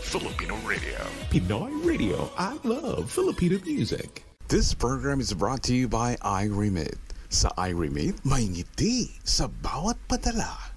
Filipino radio. Pinoy Radio. I love Filipino music. This program is brought to you by iRemit. Sa iRemit, may ngiti sa bawat padala.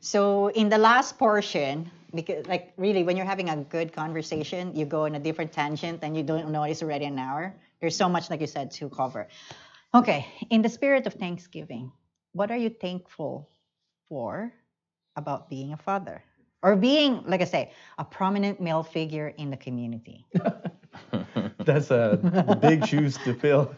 So in the last portion, because like really when you're having a good conversation, you go in a different tangent and you don't notice already an hour. There's so much, like you said, to cover. Okay, in the spirit of Thanksgiving, what are you thankful for about being a father? Or being, like I say, a prominent male figure in the community? That's a big shoes to fill.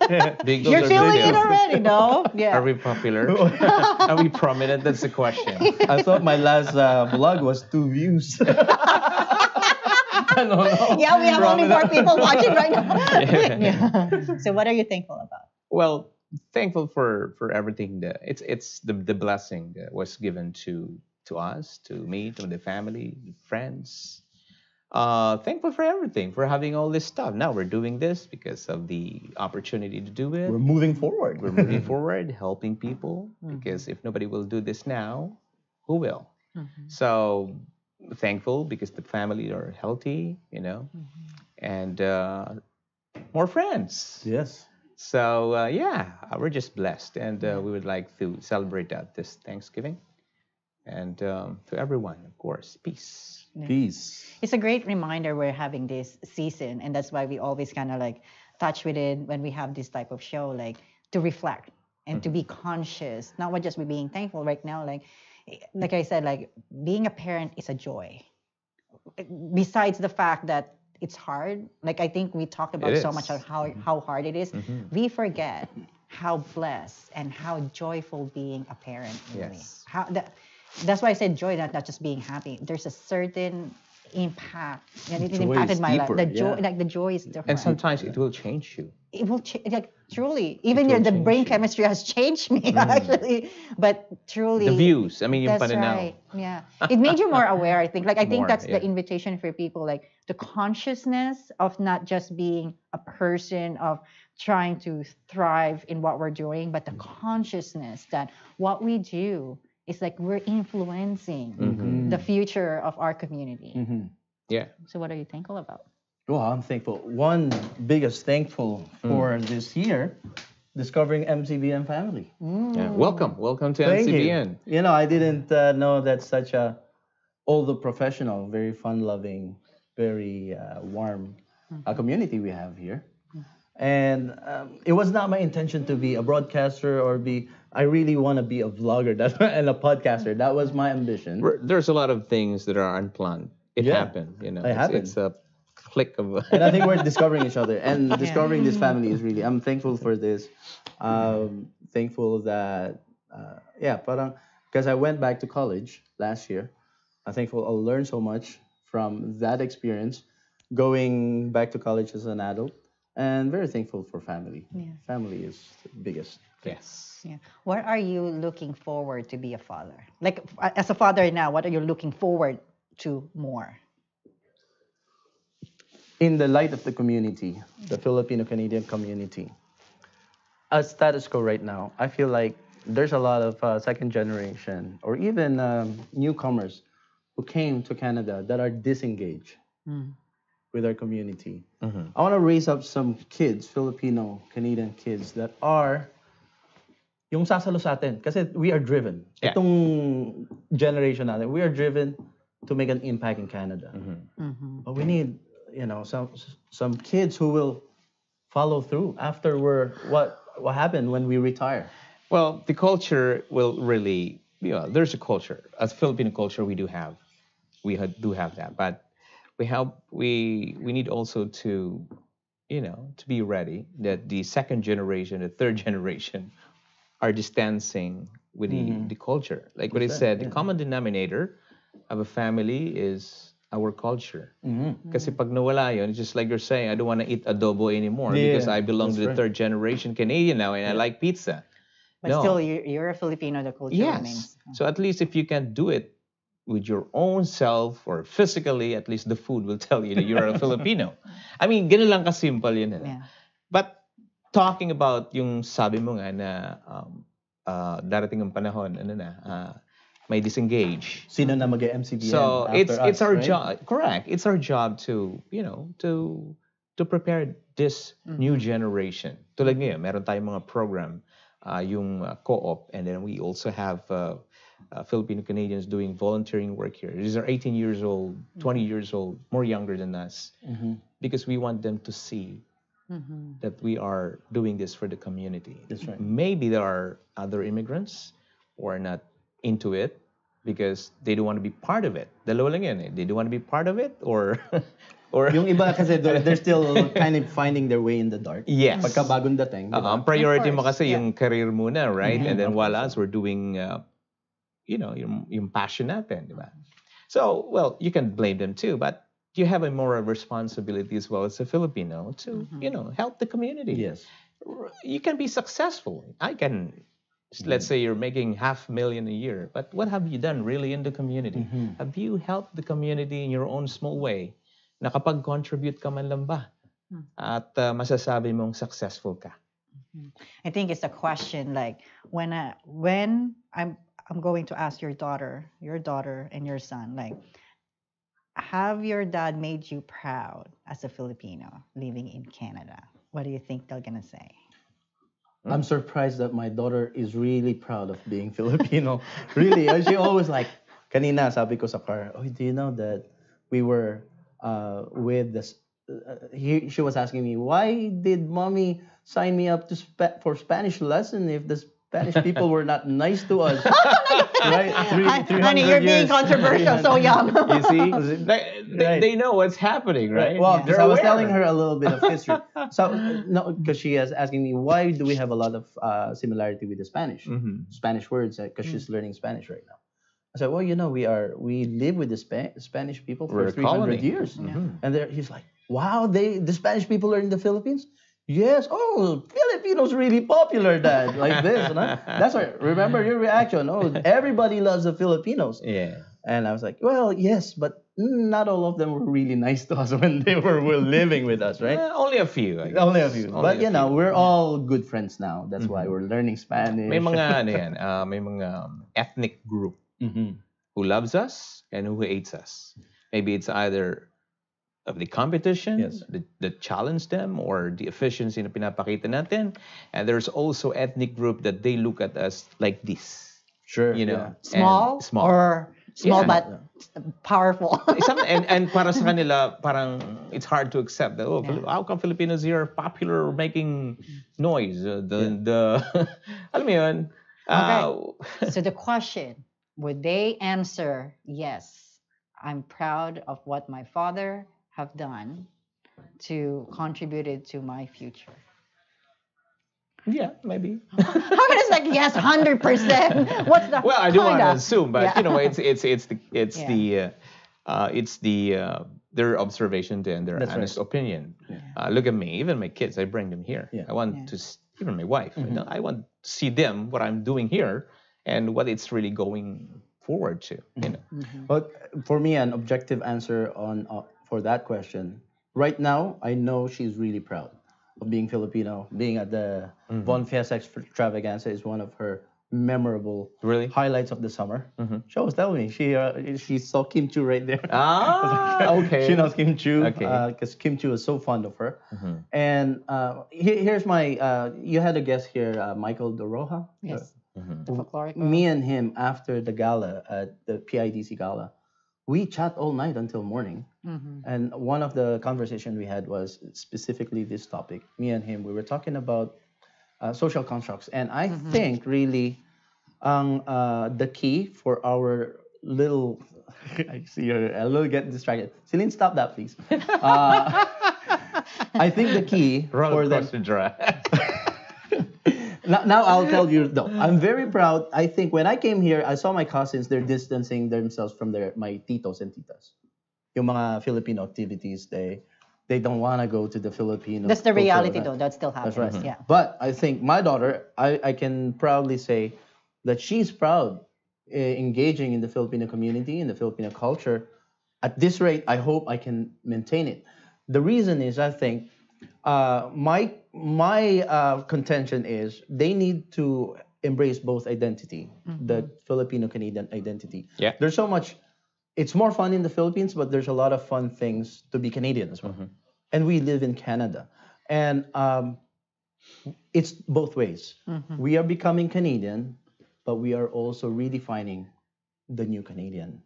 You're filling it already, no? Yeah. Are we popular? Are we prominent? That's the question. I thought my last vlog was 2 views. Yeah, we have only 4 people watching right now. Yeah. So what are you thankful about? Well, thankful for everything that it's the blessing that was given to us, to me, to the family, friends. Thankful for everything, for having all this stuff. Now we're doing this because of the opportunity to do it. We're moving forward. We're moving forward, helping people, because if nobody will do this now, who will? So thankful because the family are healthy, and more friends. Yes. So yeah, we're just blessed, and we would like to celebrate that this Thanksgiving. And to everyone, of course, peace. Yeah. Peace. It's a great reminder we're having this season, and that's why we always kind of like touch with it when we have this type of show, like to reflect and to be conscious, not what just being thankful right now. Like I said, like being a parent is a joy. Besides the fact that it's hard, like I think we talked about so much of how hard it is. We forget how blessed and how joyful being a parent really. Yes. That's why I said joy, not just being happy. There's a certain impact, and it Joy impacted is my life. deeper, The joy, yeah. like the joy is different. And sometimes it will change you. It will like truly. Even will the change brain you. chemistry has changed me actually. But truly, The views. I mean, yung that's pananaw. right. Yeah, it made you more aware. I think. Like I think More, that's yeah. the invitation for people. Like the consciousness of not just being a person of trying to thrive in what we're doing, but the consciousness that what we do is like we're influencing the future of our community. Yeah. So what are you thankful about? Well, I'm thankful. One biggest thankful for this year, discovering MCBN family. Yeah. Welcome to Thank MCBN. you. I didn't know that such a older professional, very fun-loving, very warm community we have here. And it was not my intention to be a broadcaster or be. I really want to be a vlogger and a podcaster. That was my ambition. There's a lot of things that are unplanned. It happened, you know. It happened. It's a click of. And I think we're discovering each other and discovering this family is really. I'm thankful for this. Thankful that parang because I went back to college last year. I'm thankful I learned so much from that experience, going back to college as an adult, and very thankful for family. Yeah. Family is the biggest. Yes. Yeah. What are you looking forward to be a father? Like as a father now, what are you looking forward to more? In the light of the community, the Filipino-Canadian community, as status quo right now, I feel like there's a lot of second generation or even newcomers who came to Canada that are disengaged with our community. I want to raise up some kids, Filipino-Canadian kids that are yung sasalo sa atin. Kasi we are driven. Yeah. Itong generation natin, we are driven to make an impact in Canada. But we need, some kids who will follow through after what happened when we retire. Well, the culture will really, there's a culture. As Filipino culture, we do have that. But we need also to, to be ready that the second generation, the third generation are distancing with the culture. Like what I said, the common denominator of a family is our culture. Kasi pag nawala yun, just like you're saying, I don't want to eat adobo anymore because I belong to the third generation Canadian now and I like pizza. But still, you're a Filipino, the culture remains. So at least if you can do it with your own self or physically, at least the food will tell you that you're a Filipino. I mean, ganun lang ka-simple yun. Yeah. But talking about yung sabi mo nga na darating ang panahon, may disengage. Sino na mag-MCBN So after it's us, our right? job, correct. It's our job to, to prepare this new generation. Tulad ngayon, meron tayong mga program, yung co-op, and then we also have Filipino Canadians doing volunteering work here. These are 18 years old, 20 years old, more younger than us, because we want them to see that we are doing this for the community. That's right. Maybe there are other immigrants who are not into it because they don't want to be part of it. Dalawa lang yan eh. They don't want to be part of it or Yung iba kasi they're still kind of finding their way in the dark. Yes. Pagka bagong dating. Ang priority mo kasi yung career muna, right? And then while us, we're doing, yung passion natin, di ba? So, well, you can blame them too, but you have a moral responsibility as well as a Filipino to, help the community. Yes. You can be successful. Let's say you're making $500,000 a year, but what have you done really in the community? Have you helped the community in your own small way? Nakapag-contribute ka man lang ba? At masasabi mong successful ka? I think it's a question like when I'm going to ask your daughter and your son, like, have your dad made you proud as a Filipino living in Canada? What do you think they're gonna say? I'm surprised that my daughter is really proud of being Filipino. Really, she always like, kanina sabi ko sa car, oh, do you know that we were with this? She was asking me, why did mommy sign me up for Spanish lesson if the Spanish people were not nice to us? Right? Honey, you're being controversial so young. You see? They know what's happening, right? Well, They're I was aware. telling her a little bit of history. So, no, because she is asking me, why do we have a lot of similarity with the Spanish? Spanish words, because she's learning Spanish right now. I said, well, we live with the Spanish people for We're a 300 colony. years. And he's like, wow, the Spanish people are in the Philippines? Yes. Oh, Filipinos really popular, Dad. Like this. No? That's why. Remember your reaction. Oh, everybody loves the Filipinos. Yeah. And I was like, well, yes, but not all of them were really nice to us when they were living with us, right? Only a few. I guess. Only a few. Only But, a few. we're all good friends now. That's why we're learning Spanish. May mga may mga ethnic group who loves us and who hates us. Maybe it's either of the competition that challenge them or the efficiency na pinapakita natin. And there's also ethnic group that they look at us like this. Sure. You know, Small, small. or Small Yeah. but powerful. And para sa kanila, parang it's hard to accept that. Oh, how come Filipinos here are popular or making noise? Alam mo yun? Okay. So the question, would they answer, yes, I'm proud of what my father have done to contributed to my future? Yeah, maybe. How can I say yes, 100%? What's the Well, I do want to kinda? assume, but Yeah. you know, it's their observation and their That's honest right. opinion. Look at me, even my kids, I bring them here. Yeah. I want to even my wife. You know, I want to see them what I'm doing here and what it's really going forward to. You know. But for me, an objective answer on for that question, right now, I know she's really proud of being Filipino. Being at the Von Fiesta Extravaganza is one of her memorable highlights of the summer. She was telling me she saw Kim Chu right there. Okay. She knows Kim Chu Okay. because Kim Chu is so fond of her. And here's my you had a guest here, Michael Doroha. Yes. The folkloric. Me and him after the gala at the PIDC gala, we chat all night until morning. And one of the conversation we had was specifically this topic. Me and him, we were talking about social constructs, and I think really the key for our little I see you're a little get distracted. Celine, stop that, please. I think the key for them. Now I'll tell you though. I'm very proud. I think when I came here, I saw my cousins. They're distancing themselves from my titos and titas. Yung mga Filipino activities, they don't want to go to the Filipino. That's the cultural reality, event. though. That still happens. That's right. Yeah. But I think my daughter, I can proudly say that she's proud engaging in the Filipino community, in the Filipino culture. At this rate, I hope I can maintain it. The reason is, I think, my contention is they need to embrace both identity, the Filipino-Canadian identity. Yeah. There's so much. It's more fun in the Philippines, but there's a lot of fun things to be Canadian as well. And we live in Canada. And it's both ways. We are becoming Canadian, but we are also redefining the new Canadian.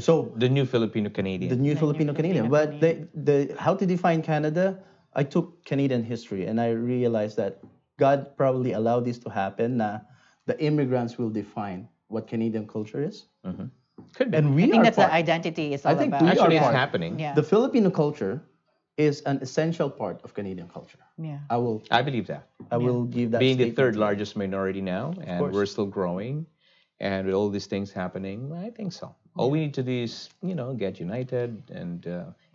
So the new Filipino Canadian. The new Filipino Canadian. But the how to define Canada, I took Canadian history and I realized that God probably allowed this to happen. The immigrants will define what Canadian culture is. Could be. And we I think are that's part. the identity is all I think about. we Actually, are it's part. happening. Yeah. The Filipino culture is an essential part of Canadian culture. Yeah. I believe that. will give that Being the statement third to you. largest minority now, and course. we're still growing, and with all these things happening, I think so. All we need to do is, get united and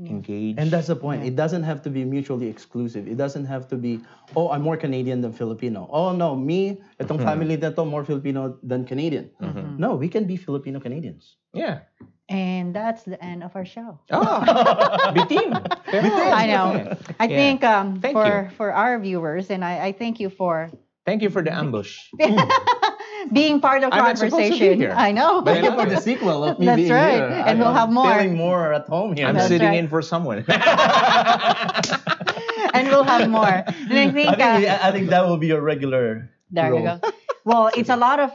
engage. And that's the point. It doesn't have to be mutually exclusive. It doesn't have to be, oh, I'm more Canadian than Filipino. Oh, no, me, itong family na to, more Filipino than Canadian. No, we can be Filipino Canadians. Yeah. And that's the end of our show. Bitin. I know. I think Thank you. for our viewers, and I thank you for Thank you for the ambush. being part of I'm not supposed to be conversation. here. I know. Thank you for the sequel of me That's being right. here. And we'll have more. Feeling more at home here. I'm That's sitting right. in for someone. And we'll have more. And I think, I think that will be a regular there role. you go. Well, it's a lot of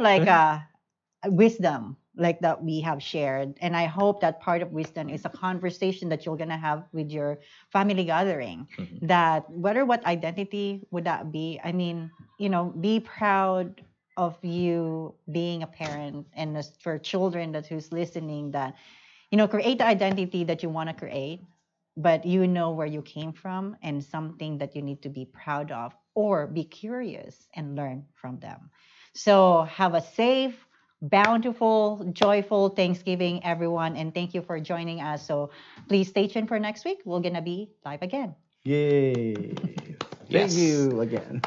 wisdom that we have shared, and I hope that part of wisdom is a conversation that you're gonna have with your family gathering. That whether what identity would that be, I mean, be proud of you being a parent, and as for children who's listening, that create the identity that you want to create, but where you came from and something that you need to be proud of, or be curious and learn from them. So have a safe, bountiful, joyful Thanksgiving, everyone, and thank you for joining us. So please stay tuned for next week. We're gonna be live again. Yay. Yes. Thank you again.